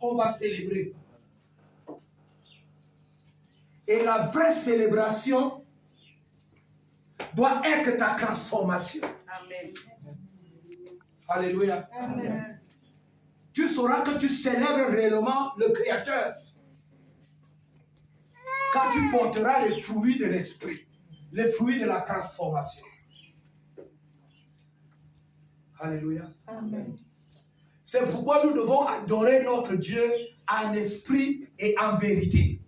on va célébrer. Et la vraie célébration doit être ta transformation. Amen. Alléluia. Amen. Tu sauras que tu célèbres réellement le Créateur quand tu porteras les fruits de l'esprit, les fruits de la transformation. Alléluia. Amen. C'est pourquoi nous devons adorer notre Dieu en esprit et en vérité.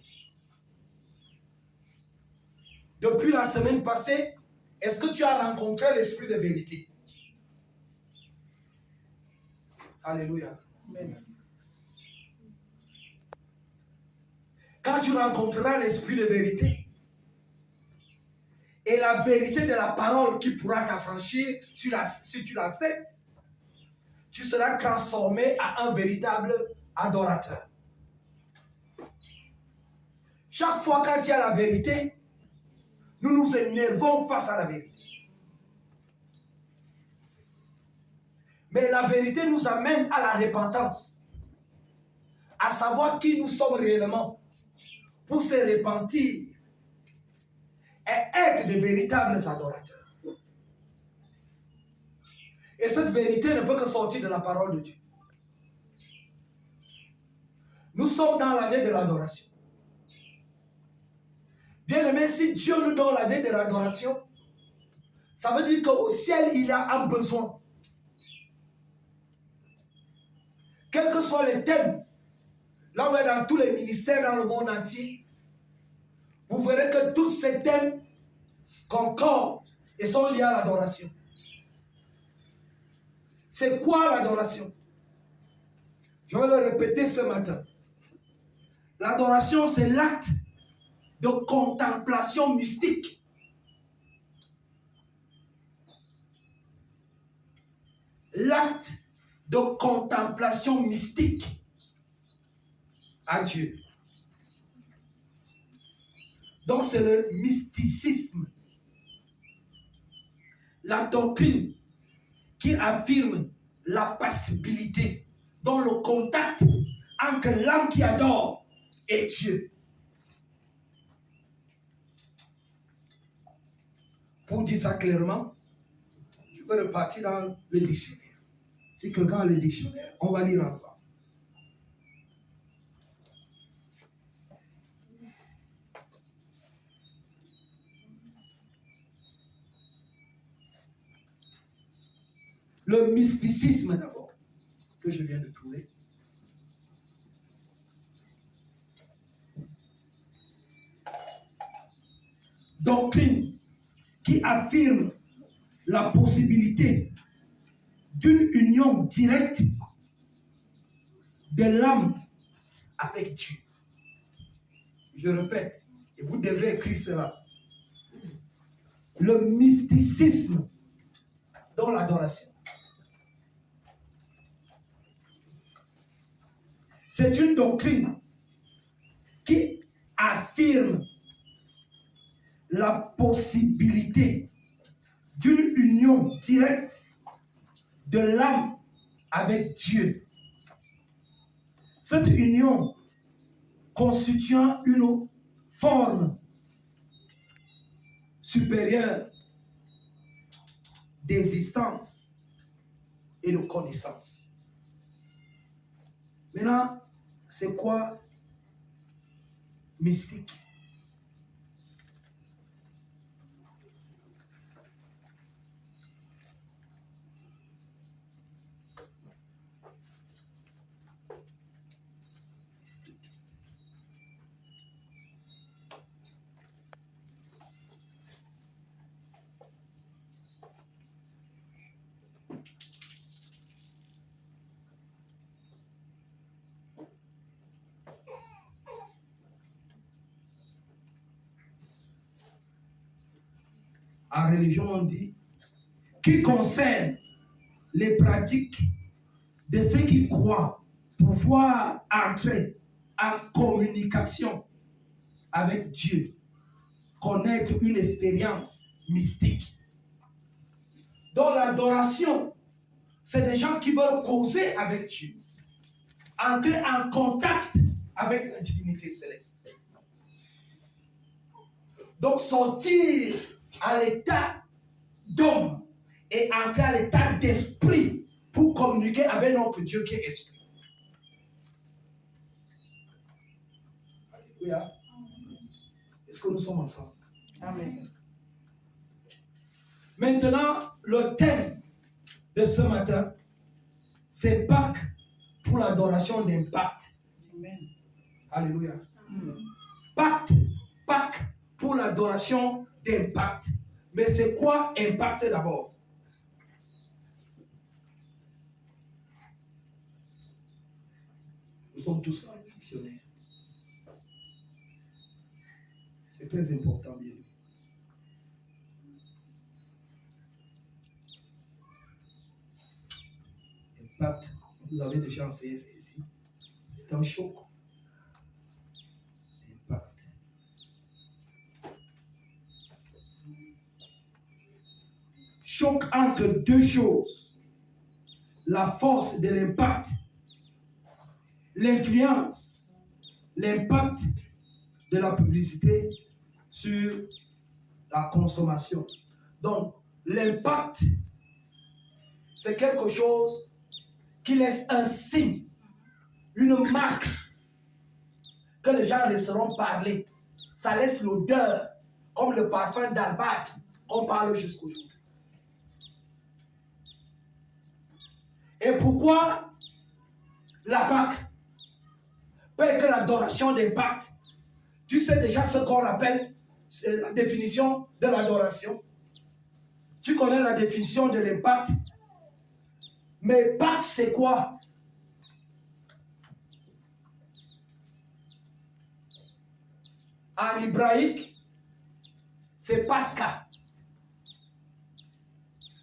Depuis la semaine passée, est-ce que tu as rencontré l'esprit de vérité? Alléluia. Amen. Quand tu rencontreras l'esprit de vérité et la vérité de la parole qui pourra t'affranchir, si tu la sais, tu seras transformé à un véritable adorateur. Chaque fois quand il y a la vérité, nous nous énervons face à la vérité. Mais la vérité nous amène à la repentance, à savoir qui nous sommes réellement, pour se repentir et être de véritables adorateurs. Et cette vérité ne peut que sortir de la parole de Dieu. Nous sommes dans l'année de l'adoration. Bien-aimé, si Dieu nous donne l'année de l'adoration, ça veut dire qu'au ciel, il y a un besoin. Quels que soient les thèmes, là où on est dans tous les ministères dans le monde entier, vous verrez que tous ces thèmes concordent et sont liés à l'adoration. C'est quoi l'adoration? Je vais le répéter ce matin. L'adoration, c'est l'acte de contemplation mystique. L'acte de contemplation mystique à Dieu. Donc c'est le mysticisme. La doctrine qui affirme la passibilité, dans le contact entre l'âme qui adore et Dieu. Pour dire ça clairement, je peux repartir dans le dictionnaire. Si quelqu'un a le dictionnaire, on va lire ensemble. Le mysticisme d'abord, que je viens de trouver. Doctrine qui affirme la possibilité d'une union directe de l'âme avec Dieu. Je répète, et vous devrez écrire cela. Le mysticisme dans l'adoration. C'est une doctrine qui affirme la possibilité d'une union directe de l'âme avec Dieu. Cette union constituant une forme supérieure d'existence et de connaissance. Maintenant, c'est quoi mystique? En religion, on dit qui concerne les pratiques de ceux qui croient pouvoir entrer en communication avec Dieu, connaître une expérience mystique. Dans l'adoration, c'est des gens qui veulent causer avec Dieu. entrer en contact avec la divinité céleste. Donc sortir à l'état d'homme et entrer à l'état d'esprit pour communiquer avec notre Dieu qui est esprit. Alléluia. Est-ce que nous sommes ensemble? Amen. Maintenant, le thème de ce matin, c'est Pâques pour l'adoration d'impact. Amen. Alléluia. Pâques pour l'adoration d'impact. Mais c'est quoi impact d'abord? Nous sommes tous dans le dictionnaire. C'est très important, bien. Impact, vous avez déjà enseigné ça ici. C'est un choc. Impact. Choc entre deux choses. La force de l'impact, l'influence, l'impact de la publicité sur la consommation. Donc, l'impact, c'est quelque chose qui laisse un signe, une marque que les gens laisseront parler. Ça laisse l'odeur, comme le parfum d'albâtre qu'on parle jusqu'aujourd'hui. Et pourquoi la Pâque peut être l'adoration d'impact? Tu sais déjà ce qu'on appelle la définition de l'adoration. Tu connais la définition de l'impact. Mais Pâques, c'est quoi? En hébraïque, c'est Pascha,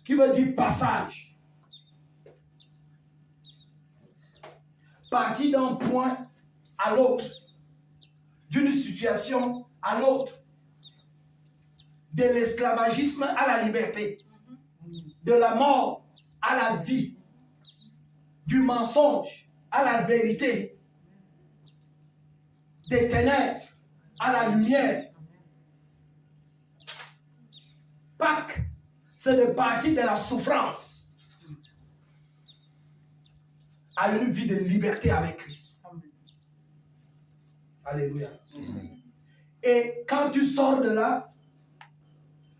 qui veut dire passage. Partir d'un point à l'autre, d'une situation à l'autre, de l'esclavagisme à la liberté, de la mort à la vie, du mensonge à la vérité, des ténèbres à la lumière. Pâques, c'est de partir de la souffrance à une vie de liberté avec Christ. Alléluia. Et quand tu sors de là,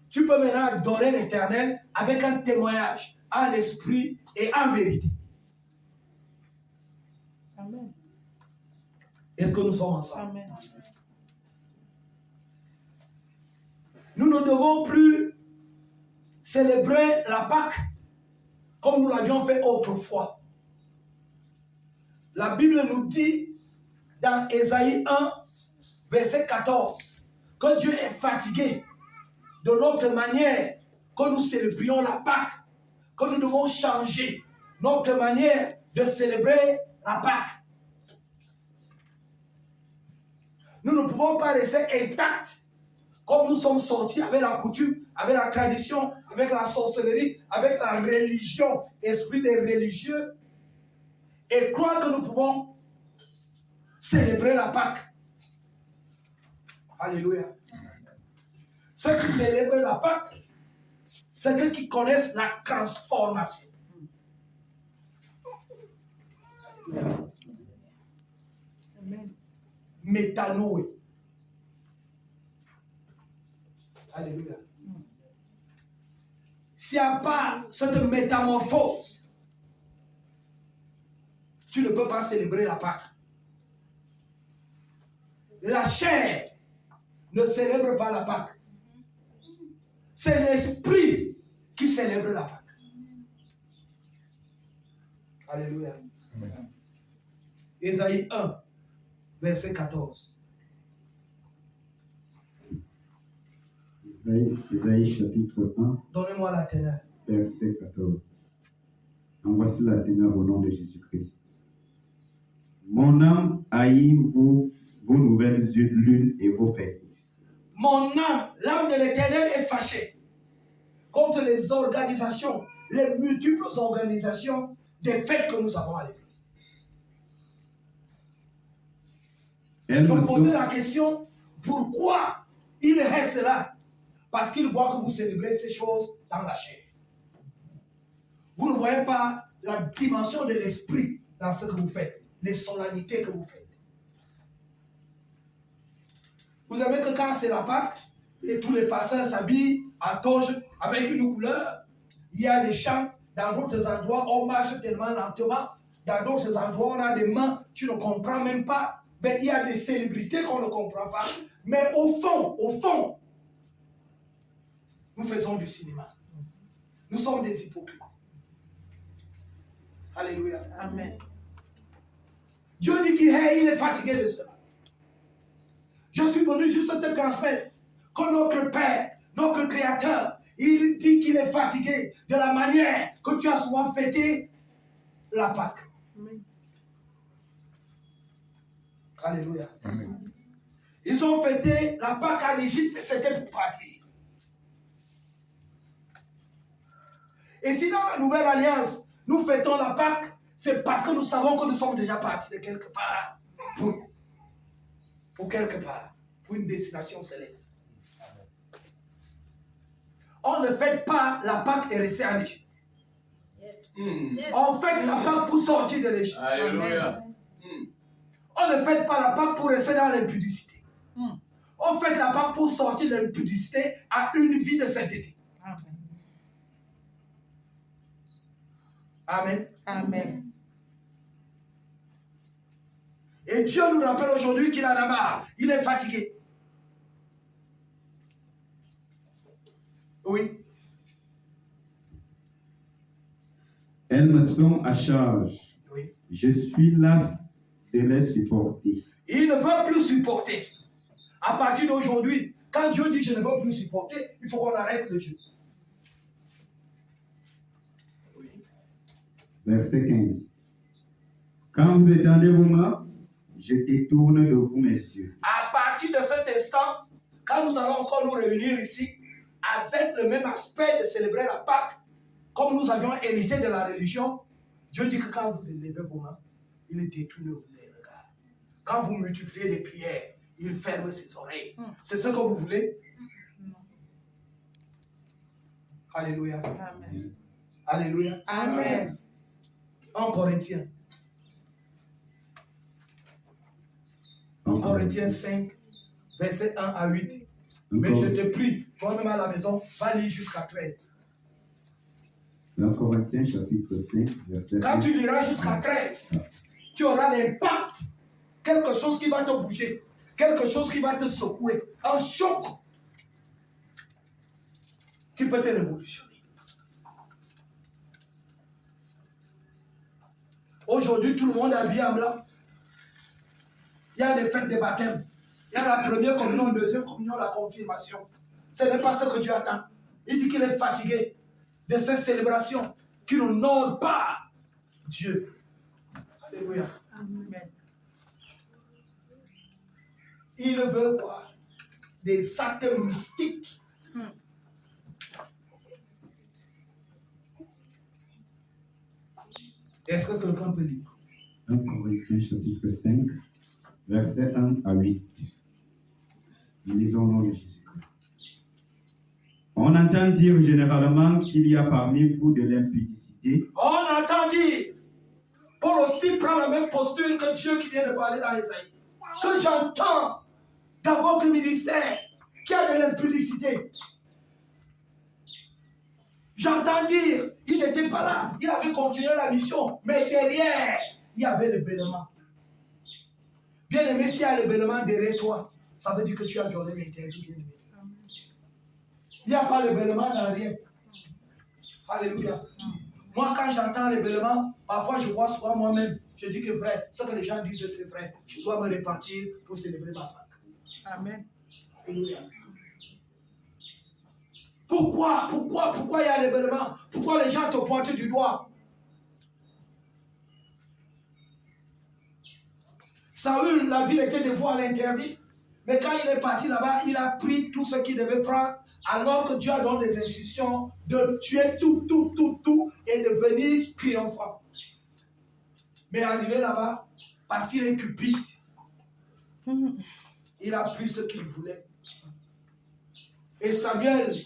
tu peux maintenant adorer l'Éternel avec un témoignage en esprit et en vérité. Amen. Est-ce que nous sommes ensemble? Amen. Nous ne devons plus célébrer la Pâque comme nous l'avions fait autrefois. La Bible nous dit dans Ésaïe 1, verset 14, que Dieu est fatigué de notre manière que nous célébrions la Pâque, que nous devons changer notre manière de célébrer la Pâque. Nous ne pouvons pas rester intacts comme nous sommes sortis avec la coutume, avec la tradition, avec la sorcellerie, avec la religion, esprit des religieux, et croire que nous pouvons célébrer la Pâque. Alléluia. Ceux qui célèbrent la Pâque, c'est ceux qui connaissent la transformation. Amen. Métanoï. Alléluia. S'il n'y a pas cette métamorphose, tu ne peux pas célébrer la Pâque. La chair ne célèbre pas la Pâque. C'est l'esprit qui célèbre la Pâque. Alléluia. Amen. Ésaïe 1, verset 14. Ésaïe chapitre 1. Donnez-moi la teneur. Verset 14. En voici la teneur au nom de Jésus-Christ. Mon âme haït vos nouvelles lunes et vos fêtes. Mon âme, l'âme de l'Éternel est fâchée contre les organisations, les multiples organisations des fêtes que nous avons à l'église. Elles Je me me posais sont, la question, pourquoi il reste là? Parce qu'il voit que vous célébrez ces choses dans la chair. Vous ne voyez pas la dimension de l'esprit dans ce que vous faites, les solennités que vous faites. Vous savez que quand c'est la Pâque, et tous les pasteurs s'habillent en toge avec une couleur, il y a des chants, dans d'autres endroits, on marche tellement lentement, dans d'autres endroits, on a des mains, tu ne comprends même pas, mais il y a des célébrités qu'on ne comprend pas. Mais au fond, nous faisons du cinéma. Nous sommes des hypocrites. Alléluia. Amen. Dieu dit qu'il est fatigué de cela. Je suis venu juste te transmettre que notre Père, notre Créateur, il dit qu'il est fatigué de la manière que tu as souvent fêté la Pâque. Amen. Alléluia. Amen. Ils ont fêté la Pâque en Égypte, mais c'était pour partir. Et si dans la Nouvelle Alliance, nous fêtons la Pâque, c'est parce que nous savons que nous sommes déjà partis de quelque part pour quelque part, pour une destination céleste. On ne fête pas la Pâque et rester en Égypte. Yes. Mm. On fête la Pâque pour sortir de l'Égypte. Alléluia. On ne fête pas la Pâque pour rester dans l'impudicité. Mm. On fête la Pâque pour sortir de l'impudicité à une vie de sainteté. Amen. Amen. Amen. Et Dieu nous rappelle aujourd'hui qu'il en a marre. Il est fatigué. Oui. elles me sont à charge. Oui. Je suis las de les supporter. Il ne veut plus supporter. À partir d'aujourd'hui, quand Dieu dit je ne veux plus supporter, il faut qu'on arrête le jeu. Oui. Verset 15. Quand vous étendez vos mains, je détourne de vous mes yeux. À partir de cet instant, quand nous allons encore nous réunir ici, avec le même aspect de célébrer la Pâque, comme nous avions hérité de la religion, Dieu dit que quand vous élevez vos mains, il détourne les regards. Quand vous multipliez les prières, il ferme ses oreilles. C'est ce que vous voulez? Alléluia. Amen. Alléluia. Amen. En Corinthiens. En Corinthiens 5, versets 1 à 8. Mais je te prie, toi-même à la maison, va lire jusqu'à 13. Dans Corinthiens chapitre 5, verset Quand 1. tu liras jusqu'à 13, tu auras l'impact. Quelque chose qui va te bouger. Quelque chose qui va te secouer. Un choc qui peut te révolutionner. Aujourd'hui, tout le monde est habillé en blanc. Il y a des fêtes de baptême. Il y a la première communion, la deuxième communion, la confirmation. Ce n'est pas ce que Dieu attend. Il dit qu'il est fatigué de ces célébrations qui n'honorent pas Dieu. Alléluia. Amen. Il veut quoi? Des actes mystiques. Est-ce que quelqu'un peut lire? 1 Corinthiens chapitre 5, verset 1 à 8. Nous lisons au nom de Jésus-Christ. On entend dire généralement qu'il y a parmi vous de l'impudicité, On entend dire, Paul aussi prend la même posture que Dieu qui vient de parler dans Isaïe. Que j'entends dans votre ministère qu'il y a de l'impudicité. J'entends dire, il n'était pas là, il avait continué la mission, mais derrière, il y avait le bêlement. Bien aimé, s'il y a le bêlement derrière toi, ça veut dire que tu as violé l'interdit, bien aimé. Il n'y a pas le bêlement dans rien. Alléluia. Moi, quand j'entends les bêlements, parfois je vois souvent moi-même, je dis que vrai, ce que les gens disent, c'est vrai. Je dois me repentir pour célébrer ma Pâque. Amen. Alléluia. Pourquoi il y a les bêlements? Pourquoi les gens te pointent du doigt? Saül, la ville était des fois à l'interdit. Mais quand il est parti là-bas, il a pris tout ce qu'il devait prendre, alors que Dieu a donné des instructions de tuer tout et de venir triomphant. Mais arrivé là-bas, parce qu'il est cupide, Il a pris ce qu'il voulait. Et Samuel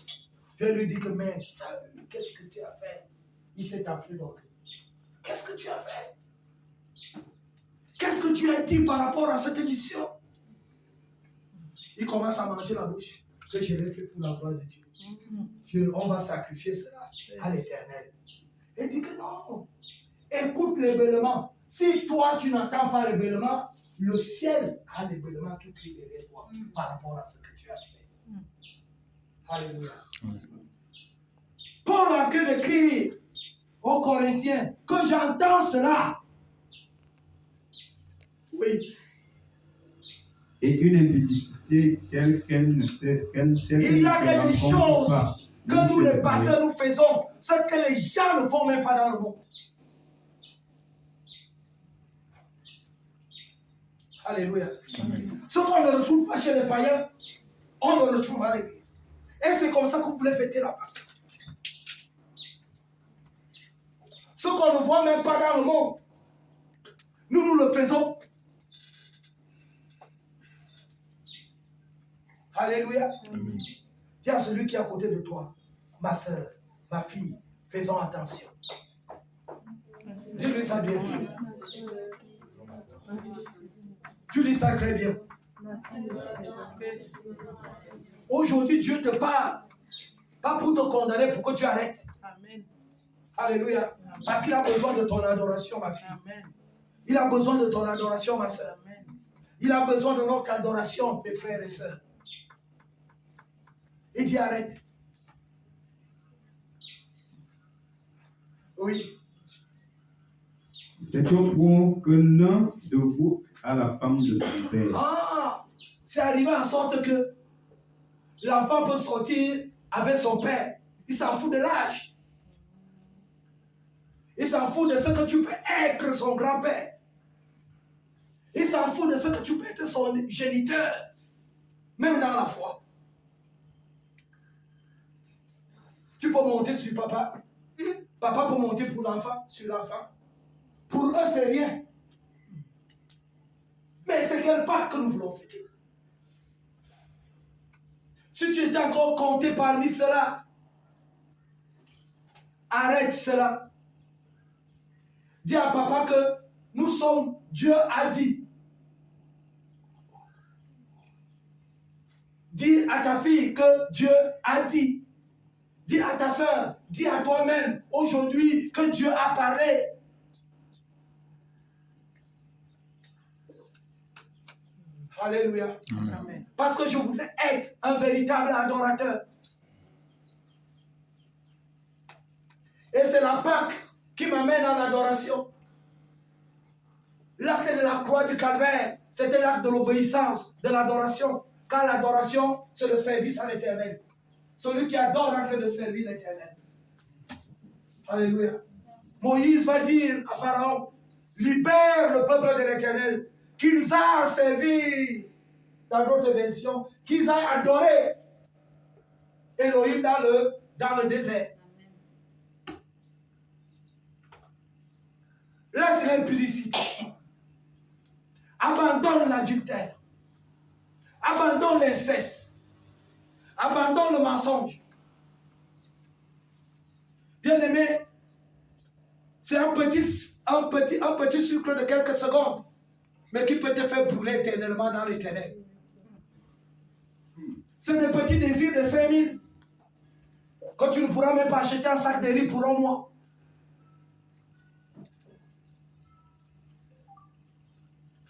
vient lui dire, mais Saül, qu'est-ce que tu as fait? Il s'est enflé donc. Qu'est-ce que tu as fait? Qu'est-ce que tu as dit par rapport à cette émission? Il commence à manger la bouche. Que je l'ai fait pour la gloire de Dieu. On va sacrifier cela à l'Éternel. Il dit que non. Écoute les bêlements. Si toi tu n'entends pas les bêlements, le ciel a les bêlements qui crient derrière toi par rapport à ce que tu as fait. Alléluia. Paul en train d'écrire aux Corinthiens que j'entends cela. Oui. Et une impudicité telle qu'elle ne sait Il y a quelque chose que nous les pasteurs nous faisons, ce que les gens ne font même pas dans le monde. Alléluia. Ce qu'on ne retrouve pas chez les païens, on le retrouve à l'église. Et c'est comme ça que vous voulez fêter la Pâque. Ce qu'on ne voit même pas dans le monde, nous le faisons. Alléluia. Dis à celui qui est à côté de toi, ma soeur, ma fille, faisons attention. Dis-lui ça bien. Tu lis ça très bien. Aujourd'hui, Dieu te parle. Pas pour te condamner, pour que tu arrêtes. Amen. Alléluia. Parce qu'il a besoin de ton adoration, ma fille. Amen. Il a besoin de ton adoration, ma soeur. Amen. Il a besoin de notre adoration, mes frères et sœurs. Il dit arrête. Oui. C'est au point que l'un de vous a la femme de son père. Ah, c'est arrivé en sorte que l'enfant peut sortir avec son père. Il s'en fout de l'âge. Il s'en fout de ce que tu peux être son grand-père. Il s'en fout de ce que tu peux être son géniteur. Même dans la foi. Tu peux monter sur papa. Papa peut monter pour l'enfant, sur l'enfant. Pour eux, c'est rien. Mais c'est quel Pâques que nous voulons fêter? Si tu étais encore compté parmi cela, arrête cela. Dis à papa que nous sommes, Dieu a dit. Dis à ta fille que Dieu a dit. Dis à ta soeur, dis à toi-même aujourd'hui que Dieu a parlé. Alléluia. Amen. Parce que je voulais être un véritable adorateur. Et c'est la Pâque qui m'amène à l'adoration. L'acte de la croix du calvaire, c'était l'acte de l'obéissance, de l'adoration. Car l'adoration, c'est le service à l'Éternel. Celui qui adore en train de servir l'Éternel. Alléluia. Moïse va dire à Pharaon, libère le peuple de l'Éternel, qu'ils aillent servir, dans notre version, qu'ils aillent adorer Elohim dans le désert. Laisse l'impudicité. Abandonne l'adultère. Abandonne l'inceste. Abandonne le mensonge. Bien-aimé, c'est un petit cycle de quelques secondes, mais qui peut te faire brûler éternellement dans l'éternel. C'est des petits désirs de 5 000 que tu ne pourras même pas acheter un sac de riz pour un mois.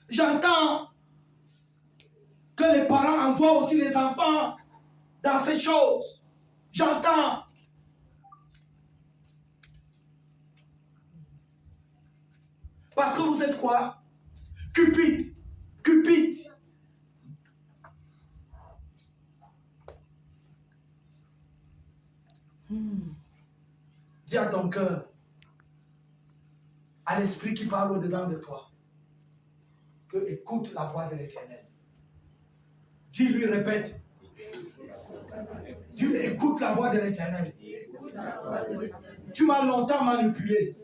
J'entends que les parents envoient aussi les enfants dans ces choses. J'entends. Parce que vous êtes quoi? Cupide. Cupide. Dis à ton cœur, à l'esprit qui parle au-dedans de toi, que écoute la voix de l'Éternel. Dis-lui, répète. Dis-lui, écoute la voix de l'Éternel. Tu m'as longtemps manipulé.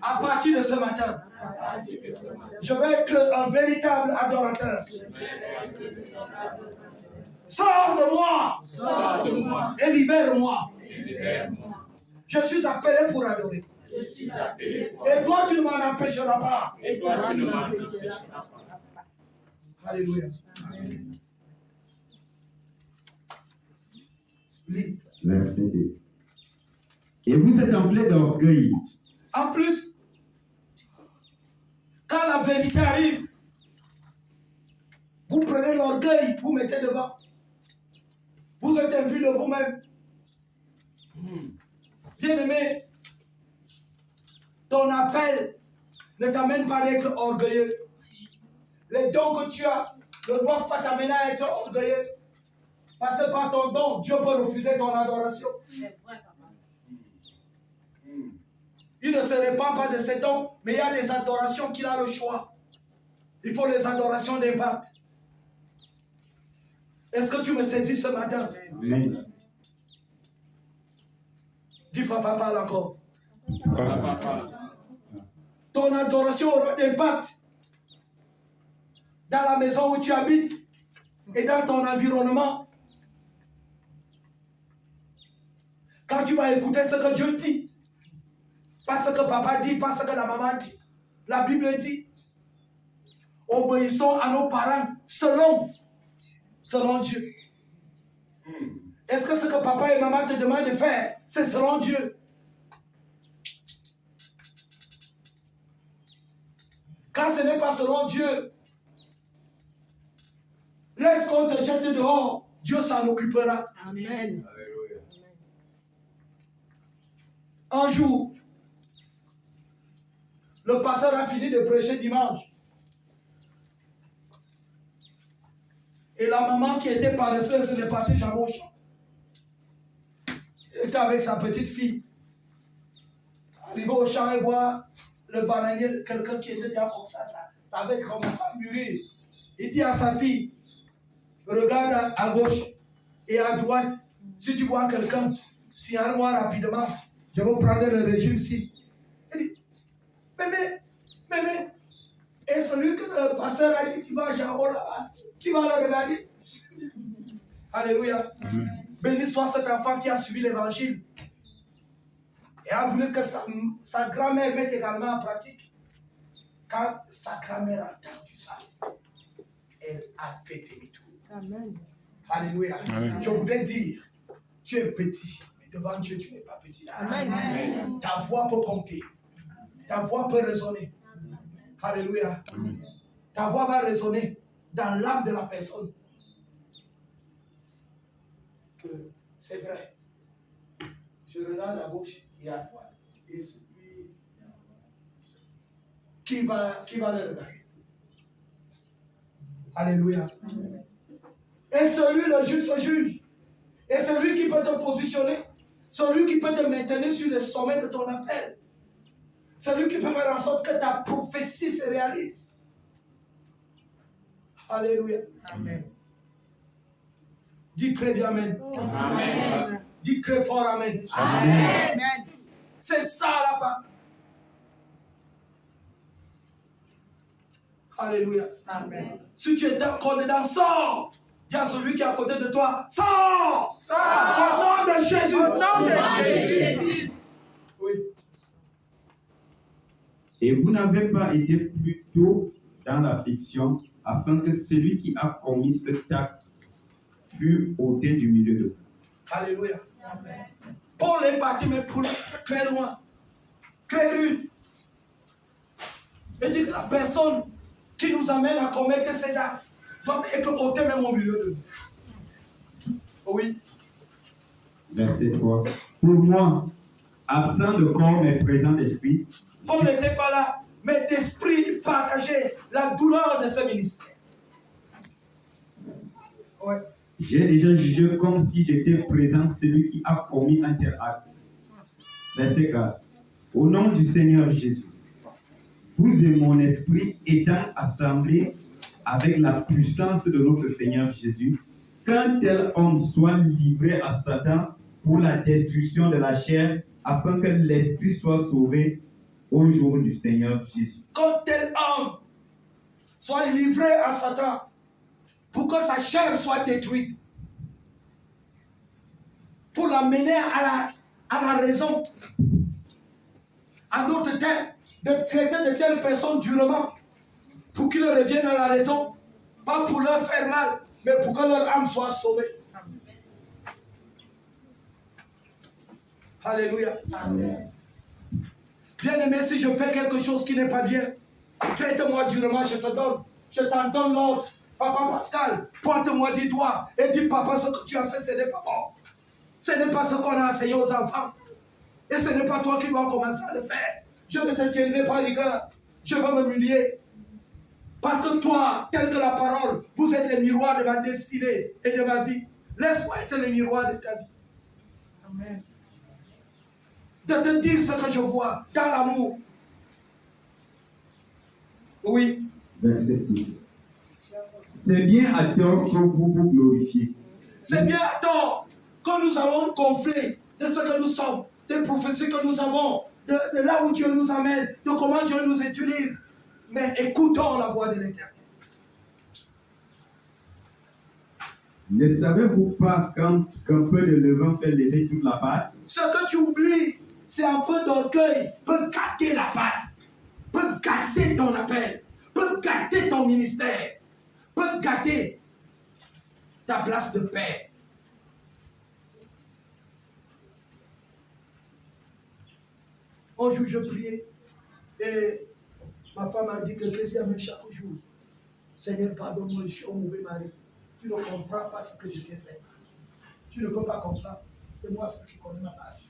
À partir de ce matin, Je veux être un véritable adorateur. Sors de moi et libère-moi. Je suis appelé pour adorer. Et toi, tu ne m'en empêcheras pas. Alléluia. Verset 2. Et vous êtes enflés d'orgueil. En plus, quand la vérité arrive, vous prenez l'orgueil, vous mettez devant. Vous êtes imbu de vous-même. Bien-aimé, ton appel ne t'amène pas à être orgueilleux. Les dons que tu as ne doivent pas t'amener à être orgueilleux. Parce que par ton don, Dieu peut refuser ton adoration. Il ne se répand pas de ses dons, mais il y a des adorations qu'il a le choix. Il faut les adorations d'impact. Est-ce que tu me saisis ce matin? Amen. Dis papa, parle encore. Ton adoration aura d'impact dans la maison où tu habites et dans ton environnement. Quand tu vas écouter ce que Dieu dit, pas ce que papa dit, pas ce que la maman dit. La Bible dit, obéissons à nos parents selon Dieu. Est-ce que ce que papa et maman te demandent de faire, c'est selon Dieu? Quand ce n'est pas selon Dieu, laisse qu'on te jette dehors, Dieu s'en occupera. Amen. Un jour, le pasteur a fini de prêcher dimanche. Et la maman qui était paresseuse est partie jamais au champ. Elle était avec sa petite fille. Arrivé au champ, elle voit le bananier, quelqu'un qui était déjà comme ça avait commencé à mûrir. Il dit à sa fille, regarde à gauche et à droite. Si tu vois quelqu'un, signale-moi rapidement. Je vais prendre le régime ici. Elle dit, mémé, et celui que le pasteur a dit, tu vas en haut là-bas, qui va le regarder? Alléluia. Béni soit cet enfant qui a suivi l'évangile et a voulu que sa grand-mère mette également en pratique. Quand sa grand-mère a entendu ça, elle a fait demi-tour. Amen. Alléluia. Amen. Je voudrais dire, tu es petit, mais devant Dieu, tu n'es pas petit. Amen. Ta voix peut compter. Ta voix peut résonner. Alléluia. Amen. Ta voix va résonner dans l'âme de la personne. Que c'est vrai. Je regarde à gauche et à droite. Et celui qui va le regarder. Alléluia. Et celui, le juste juge. Et celui qui peut te positionner. Celui qui peut te maintenir sur le sommet de ton appel. Celui qui peut faire en sorte que ta prophétie se réalise. Alléluia. Amen. Dis très bien Amen. Amen. Dis très fort Amen. Amen. C'est ça là-bas. Alléluia. Amen. Si tu es encore dedans, sors. Dis à celui qui est à côté de toi, sors. Au nom de Jésus. Au nom de Jésus. Oui. Et vous n'avez pas été plutôt dans l'affliction, afin que celui qui a commis cet acte fût ôté du milieu de vous. Alléluia. Amen. Paul est parti, mais pour très loin, très rude. Il dit que la personne qui nous amène à commettre ces actes doit être ôtée même au milieu de nous. Oui. Verset 3. Pour moi, absent de corps mais présent d'esprit, Paul n'était pas là, mais d'esprit, il partageait la douleur de ce ministère. Ouais. j'ai déjà jugé comme si j'étais présent celui qui a commis un tel acte. Verset 4. Au nom du Seigneur Jésus, vous et mon esprit étant assemblés avec la puissance de notre Seigneur Jésus, qu'un tel homme soit livré à Satan pour la destruction de la chair, afin que l'esprit soit sauvé au jour du Seigneur Jésus. Quand tel homme soit livré à Satan pour que sa chair soit détruite, pour l'amener à la raison, en d'autres termes, de traiter de telles personnes durement pour qu'ils reviennent à la raison, pas pour leur faire mal, mais pour que leur âme soit sauvée. Alléluia. Amen. Bien-aimé, si je fais quelque chose qui n'est pas bien, traite-moi durement, je t'en donne l'ordre. Papa Pascal, pointe-moi du doigt et dis, papa, ce que tu as fait, ce n'est pas bon. Ce n'est pas ce qu'on a enseigné aux enfants. Et ce n'est pas toi qui dois commencer à le faire. Je ne te tiendrai pas rigueur. Je vais m'humilier. Parce que toi, tel que la parole, vous êtes les miroirs de ma destinée et de ma vie. Laisse-moi être le miroir de ta vie. Amen. De te dire ce que je vois dans l'amour. Oui. Verset 6. C'est bien à tort que vous vous glorifiez. C'est bien à tort que nous allons gonfler de ce que nous sommes, des prophéties que nous avons, de là où Dieu nous amène, de comment Dieu nous utilise. Mais écoutons la voix de l'Éternel. Ne savez-vous pas qu'un peu de levain fait lever toute la pâte? Ce que tu oublies, c'est un peu d'orgueil, peut gâter la pâte, peut gâter ton appel, peut gâter ton ministère, peut gâter ta place de père. Un jour, je priais et ma femme a dit quelque chose à moi chaque jour. Seigneur, pardonne-moi, je suis un mauvais mari. Tu ne comprends pas ce que je t'ai fait. Tu ne peux pas comprendre. C'est moi ce qui connais ma base.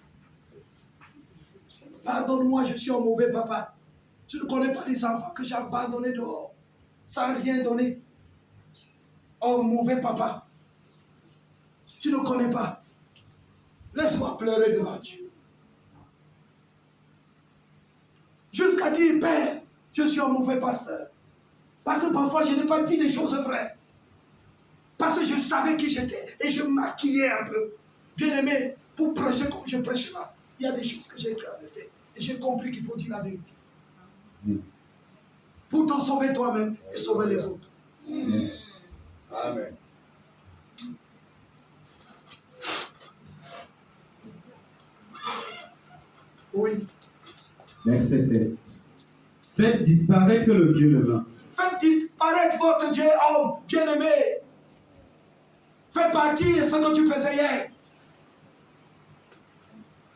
Pardonne-moi, je suis un mauvais papa. Tu ne connais pas les enfants que j'ai abandonnés dehors, sans rien donner. Un mauvais papa. Tu ne connais pas. Laisse-moi pleurer devant Dieu. Jusqu'à dire, Père, je suis un mauvais pasteur. Parce que parfois, je n'ai pas dit des choses vraies. Parce que je savais qui j'étais et je maquillais un peu. Bien aimé, pour prêcher comme je prêche là, il y a des choses que j'ai traversées. Et j'ai compris qu'il faut dire la vérité. Pour te sauver toi-même et sauver les autres. Amen. Oui. Verset 7. Faites disparaître le vieux levain. Faites disparaître votre vieil homme, bien-aimé. Faites partir ce que tu faisais hier.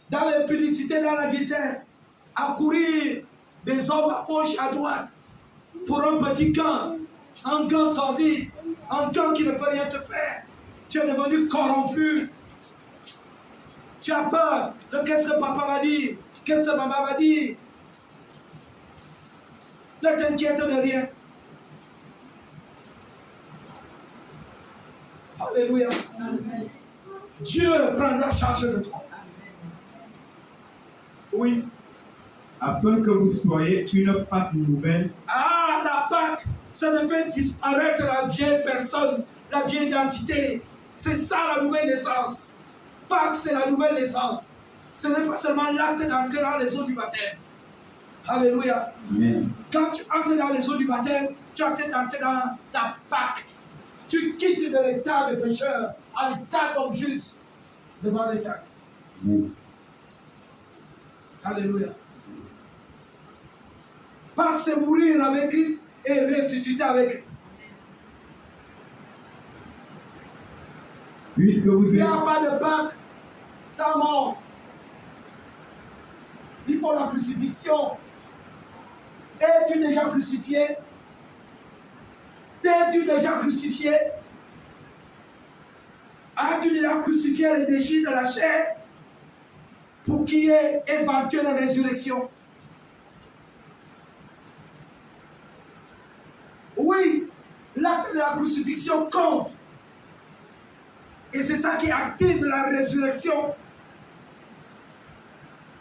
Dans les publicités, dans la guitare, à courir des hommes à gauche, à droite, pour un petit camp, un camp sordide, un camp qui ne peut rien te faire. Tu es devenu corrompu. Tu as peur de qu'est-ce que papa va dire, qu'est-ce que maman va dire. Ne t'inquiète de rien. Alléluia. Amen. Dieu prendra charge de toi. Oui. Afin que vous soyez une Pâque nouvelle. Ah, la Pâque, ça ne fait disparaître la vieille personne, la vieille identité. C'est ça la nouvelle naissance. Pâque, c'est la nouvelle naissance. Ce n'est pas seulement l'acte d'entrer dans les eaux du baptême. Alléluia. Amen. Quand tu entres dans les eaux du baptême, tu entres dans ta Pâque. Tu quittes de l'état de pécheur à l'état d'homme juste devant l'Éternel. Alléluia. Pâque, c'est mourir avec Christ et ressusciter avec Christ. Puisque vous Il n'y êtes... a pas de Pâque sans mort. Il faut la crucifixion. Es-tu déjà crucifié? T'es-tu déjà crucifié? As-tu déjà crucifié les déchets de la chair pour qu'il y ait éventuelle résurrection? Oui, l'acte de la crucifixion compte. Et c'est ça qui active la résurrection.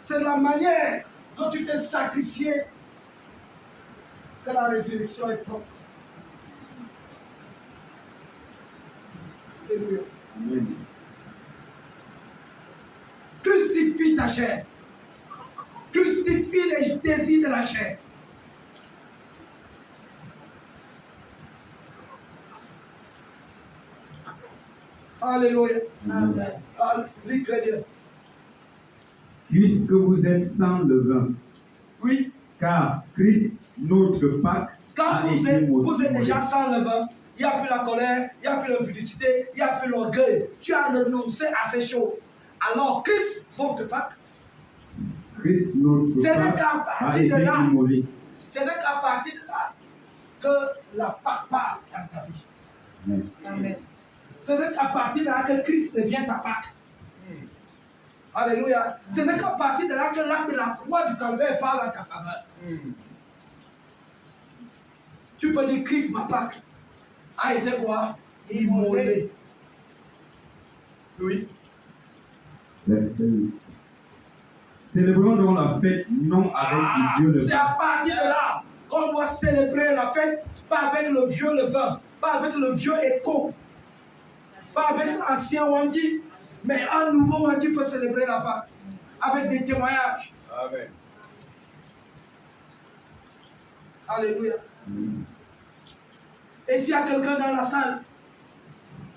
C'est la manière dont tu t'es sacrifié que la résurrection est propre. Alléluia. Crucifie ta chair. Crucifie justifie les désirs de la chair. Alléluia. Amen. Lis très bien. Puisque vous êtes sans levain, Oui. car Christ, notre Pâque, Quand a vous été êtes immolé. déjà sans levain, il n'y a plus la colère, il n'y a plus l'impudicité, il n'y a plus l'orgueil. Tu as renoncé à ces choses. Alors Christ, votre Pâque, Christ, notre ce n'est Pâque, qu'à a partir été de là, immolé. ce n'est qu'à partir de là que la Pâque part dans ta vie. Amen. Amen. Ce n'est qu'à partir de là que Christ devient ta Pâque. Alléluia. Ce n'est qu'à partir de là que l'acte de la croix du calvaire parle en ta faveur. Tu peux dire Christ, ma Pâque, a été quoi? Immolé. Oui. Verset 8. Célébrons donc la fête non avec le vieux C'est levain. à partir de là qu'on doit célébrer la fête, pas avec le vieux levain, pas avec le vieux écho, pas avec l'ancien Wandi, mais un nouveau Wandi peut célébrer la Pâque avec des témoignages. Amen. Alléluia. Et s'il y a quelqu'un dans la salle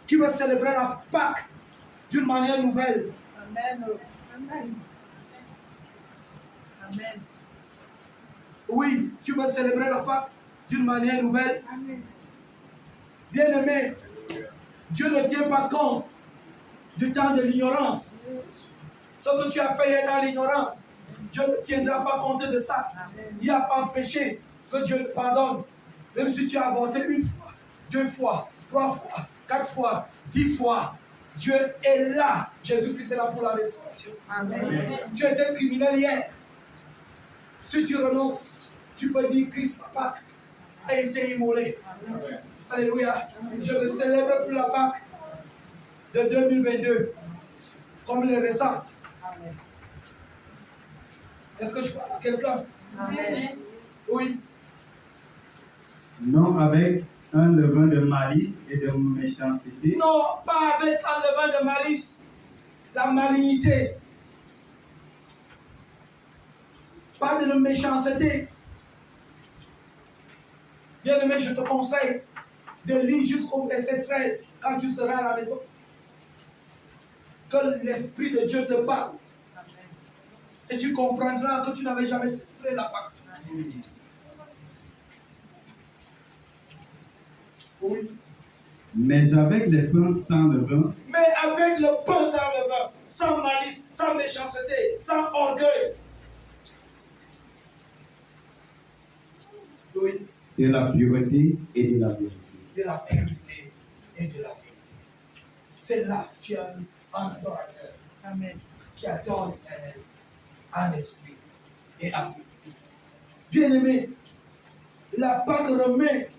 qui veut célébrer la Pâque d'une manière nouvelle, Amen. Amen. Amen. oui, tu veux célébrer la Pâque d'une manière nouvelle, Amen. bien-aimé, Dieu ne tient pas compte du temps de l'ignorance. Ce que tu as fait hier dans l'ignorance, Dieu ne tiendra pas compte de ça. Il n'y a pas de péché que Dieu te pardonne. Même si tu as avorté une fois, 2 fois, 3 fois, 4 fois, 10 fois, Dieu est là. Jésus-Christ est là pour la restauration. Amen. Tu étais criminel hier. Si tu renonces, tu peux dire Christ, ma Pâque, a été immolé. Amen. Alléluia. Je ne célèbre plus la Pâque de 2022 comme les récentes. Amen. Est-ce que je parle à quelqu'un? Amen. Oui. Non avec un levain de malice et de méchanceté, Non, pas avec un levain de malice, la malignité. Pas de méchanceté. Bien-aimé, je te conseille de lire jusqu'au verset 13 quand tu seras à la maison. Que l'Esprit de Dieu te parle. Et tu comprendras que tu n'avais jamais célébré la Pâque. Oui. mais avec les pains sans levain, Mais avec le pain sans levain, sans malice, sans méchanceté, sans orgueil. Oui. de la pureté et de la vérité. De la pureté et de la vérité. C'est là que tu as un adorateur Amen. qui adore l'Éternel en esprit et en vérité. Bien-aimé, la Pâque remet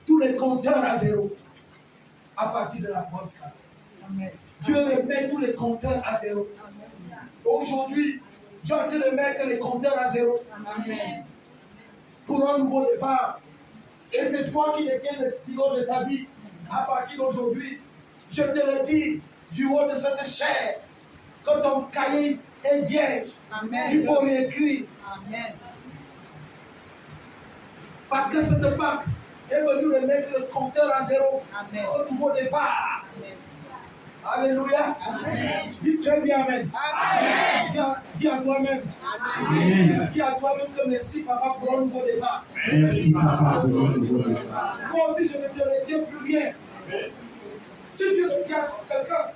tous les compteurs à zéro à partir de la bonne carte. Amen. Dieu remet tous les compteurs à zéro. Aujourd'hui, Dieu te remet les compteurs à zéro Amen. pour un nouveau départ. Et c'est toi qui détiens le stylo de ta vie à partir d'aujourd'hui. Je te le dis du haut de cette chair que ton cahier est vierge. Amen. Il faut réécrire. Amen. Parce que cette Pâque est venue remettre le compteur à zéro. Amen. Un nouveau départ. Amen. Alléluia. Amen. Dis très bien Amen. Amen. Dis à toi-même. Amen. Dis à toi-même que merci Papa pour un nouveau départ. Merci Papa pour notre nouveau départ. Moi aussi je ne te retiens plus rien. Si tu retiens quelqu'un,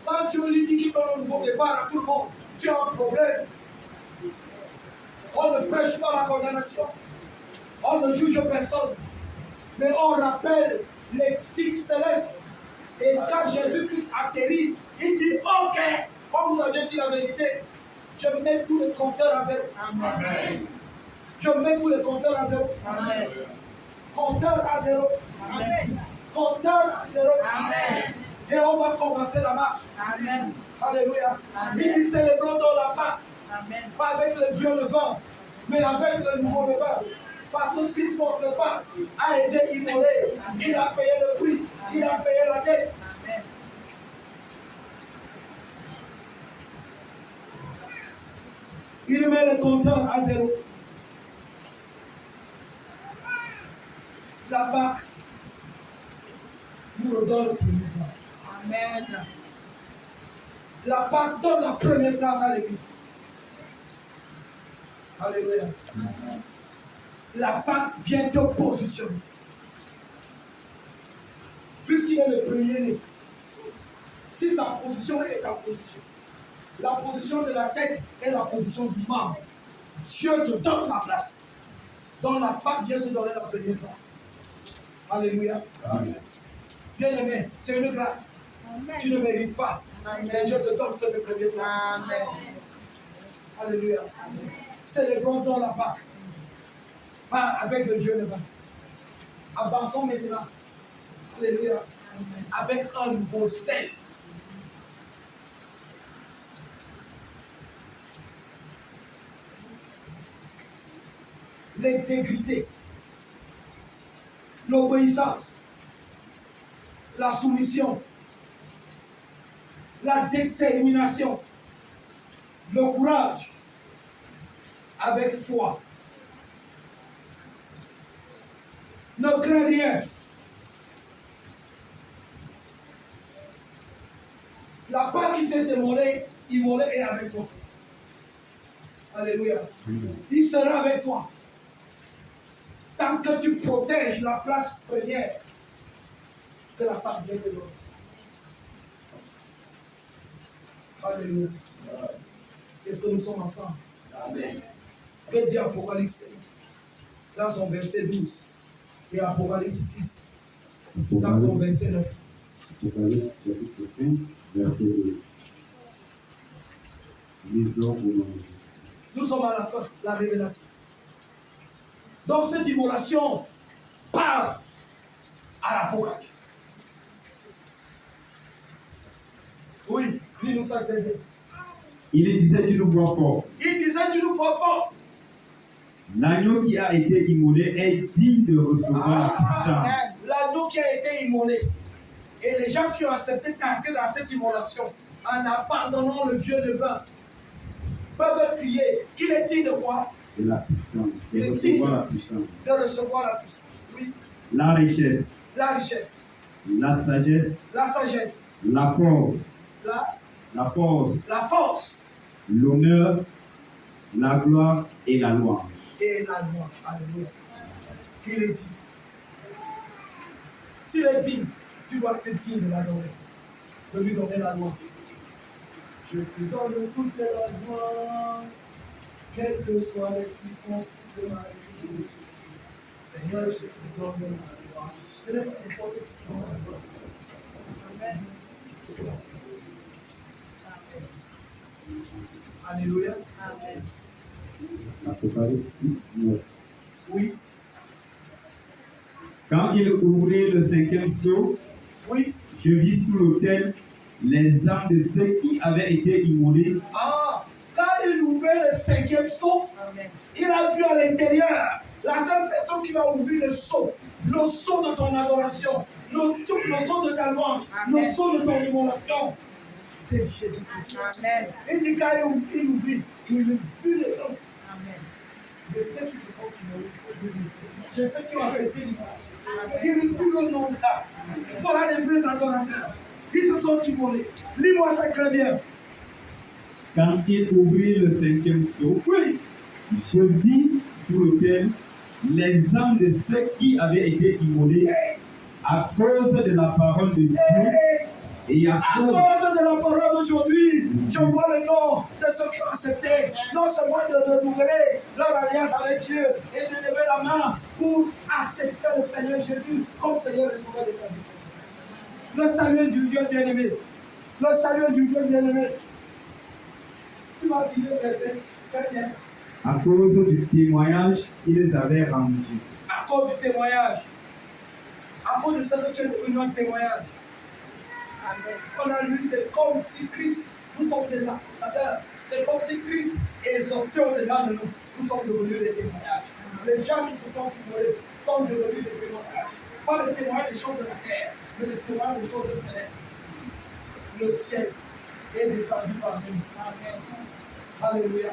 quand Dieu lui dit qu'il donne un nouveau départ à tout le monde, tu as un problème. On ne prêche pas la condamnation. On ne juge personne. Mais on rappelle l'éthique céleste. Et quand Jésus-Christ atterrit, il dit ok, comme vous avez dit la vérité, je mets tous les compteurs à zéro. Amen. Je mets tous les compteurs à zéro. Amen. Compteur à zéro. Amen. Compteur à zéro. Amen. Et on va commencer la marche. Amen. Alléluia. Amen. Il dit célébrons dans la Pâque, Amen. pas avec le vieux levain, mais avec le nouveau levain. Parce que Christ, notre Pâque, a été immolé. Il a payé le prix. Il a payé la dette. Amen. Il met le compteur à 0. La Pâque nous redonne la première place. Amen. La Pâque donne la première place à l'Église. Alléluia. La Pâque vient te positionner. Puisqu'il est le premier-né, si sa position est ta position, la position de la tête est la position du membre, Dieu te donne la place. Donc la Pâque vient te donner la première place. Alléluia. Amen. Bien-aimé, c'est une grâce. Amen. Tu ne mérites pas. Amen. Mais Dieu te donne cette première place. Amen. Alléluia. Célébrons dans la Pâque. Pas avec le Dieu devant. Avançons maintenant. Alléluia. Avec un nouveau sel. L'intégrité, l'obéissance, la soumission, la détermination, le courage, avec foi. Ne crains rien. La part qui s'est immolée est avec toi. Alléluia. Il sera avec toi. Tant que tu protèges la place première que la part vient de l'autre. Alléluia. Est-ce que nous sommes ensemble? Amen. Que dit Apocalypse dans son verset 12 et Apocalypse 6 dans son verset 9. Apocalypse chapitre 5, verset 2. Lisons au nom de Jésus. Nous sommes à la fin, la révélation. Donc cette immolation parle à l'Apocalypse. Oui, lui nous a aidé. Il disait d'une voix forte, Il disait du nous fort. l'agneau qui a été immolé est digne de recevoir la puissance, L'agneau qui a été immolé. Et les gens qui ont accepté d'entrer dans cette immolation en abandonnant le vieux levain peuvent crier qu'il est digne de quoi? de la puissance, Il de est recevoir digne la puissance, de recevoir la puissance. Oui, la richesse, la richesse, la sagesse, la sagesse, la force, la force l'honneur, la gloire et la louange. et la louange. Alléluia. Il est digne. S'il est digne, tu dois être digne de l'adorer, de lui donner la louange. Je te donne toute la louange, quelles que soient les circonstances de ma vie. Seigneur, je te donne la louange. Ce n'est pas n'importe qui donne la louange. Amen. Alléluia. Amen. Apocalypse 6, 9. Oui, Quand il ouvrit le cinquième sceau, oui. je vis sous l'autel les âmes de ceux qui avaient été immolés Ah, quand il ouvrait le cinquième sceau, Amen. il a vu à l'intérieur la seule personne qui va ouvrir le sceau de ton adoration, le sceau de ta louange, le sceau de ton immolation. C'est Jésus-Christ. Amen. Et dit quand il ouvrit, il vit les hommes. Amen. Je sais qu'ils se sont immolés. Je sais qu'ils ont accepté l'immolation. Il vit le nom de là. Voilà les vrais adorateurs. Ils se sont immolés. Lis-moi ça très bien. Quand il ouvrit le cinquième sceau, Oui. je vis sous l'autel les âmes de ceux qui avaient été immolés à cause de la parole de Dieu et à À cause cause de la parole d'aujourd'hui, je vois le nom de ceux qui ont accepté, non seulement de renouveler leur alliance avec Dieu et de lever la main pour accepter le Seigneur Jésus comme Seigneur et Sauveur de sa vie. Le salut du Dieu bien-aimé. Le salut du Dieu bien-aimé. Tu vas dire le verset. Très bien. à cause du témoignage qu'ils avaient rendu. À cause du témoignage. À cause de ce que tu es devenu un témoignage. Amen. On a lu, c'est comme si Christ, nous sommes des ambassadeurs. C'est comme si Christ exaltait au-delà de nous. Nous sommes devenus des témoignages. Les gens qui se sont immolés sont devenus des témoignages. Pas des témoignages des choses de la terre, mais des témoignages des choses célestes. Le ciel est descendu par nous. Amen. Alléluia.